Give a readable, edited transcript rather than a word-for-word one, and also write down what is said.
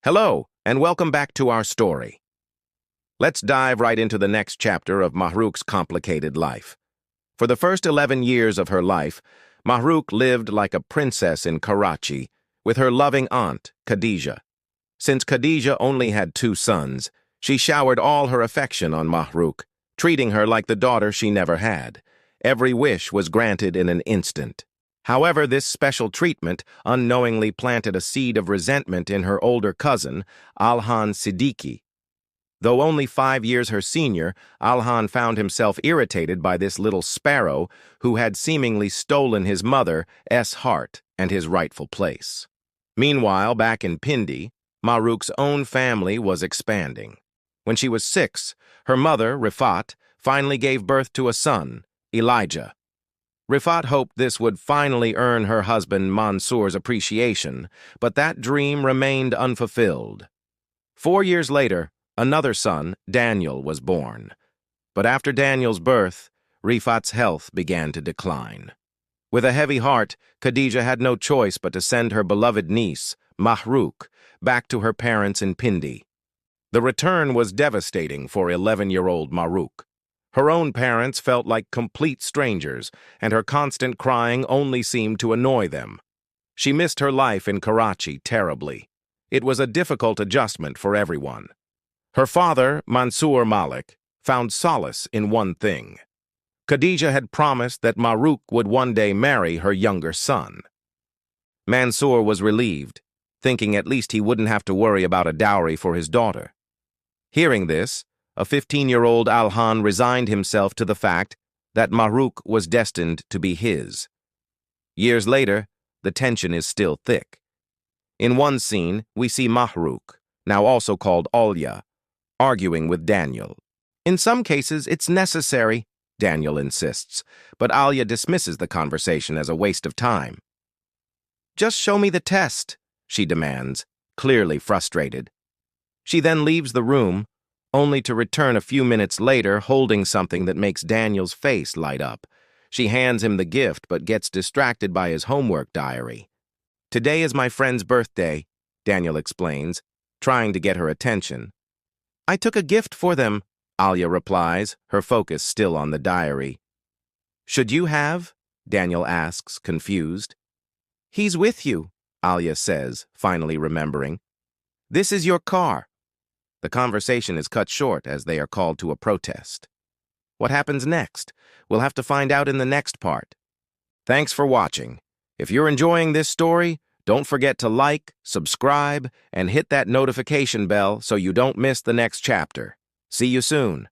Hello, and welcome back to our story. Let's dive right into the next chapter of Mahrouk's complicated life. For the first 11 years of her life, Mahrouk lived like a princess in Karachi with her loving aunt, Khadija. Since Khadija only had 2 sons, she showered all her affection on Mahrouk, treating her like the daughter she never had. Every wish was granted in an instant. However, this special treatment unknowingly planted a seed of resentment in her older cousin, Alhan Siddiqui. Though only 5 years her senior, Alhan found himself irritated by this little sparrow who had seemingly stolen his mother's heart and his rightful place. Meanwhile, back in Pindi, Mahrouk's own family was expanding. When she was 6, her mother, Rifat, finally gave birth to a son, Elijah. Rifat hoped this would finally earn her husband Mansour's appreciation, but that dream remained unfulfilled. 4 years later, another son, Daniel, was born. But after Daniel's birth, Rifat's health began to decline. With a heavy heart, Khadija had no choice but to send her beloved niece, Mahrouk, back to her parents in Pindi. The return was devastating for 11-year-old Mahrouk. Her own parents felt like complete strangers, and her constant crying only seemed to annoy them. She missed her life in Karachi terribly. It was a difficult adjustment for everyone. Her father, Mansour Malik, found solace in one thing. Khadija had promised that Mahrouk would one day marry her younger son. Mansour was relieved, thinking at least he wouldn't have to worry about a dowry for his daughter. Hearing this, a 15-year-old Alhan resigned himself to the fact that Mahrouk was destined to be his. Years later, the tension is still thick. In one scene, we see Mahrouk, now also called Alya, arguing with Daniel. In some cases, it's necessary, Daniel insists, but Alya dismisses the conversation as a waste of time. Just show me the test, she demands, clearly frustrated. She then leaves the room, only to return a few minutes later holding something that makes Daniel's face light up. She hands him the gift but gets distracted by his homework diary. Today is my friend's birthday, Daniel explains, trying to get her attention. I took a gift for them, Alya replies, her focus still on the diary. Should you have? Daniel asks, confused. He's with you, Alya says, finally remembering. This is your car. The conversation is cut short as they are called to a protest. What happens next? We'll have to find out in the next part. Thanks for watching. If you're enjoying this story, don't forget to like, subscribe, and hit that notification bell so you don't miss the next chapter. See you soon.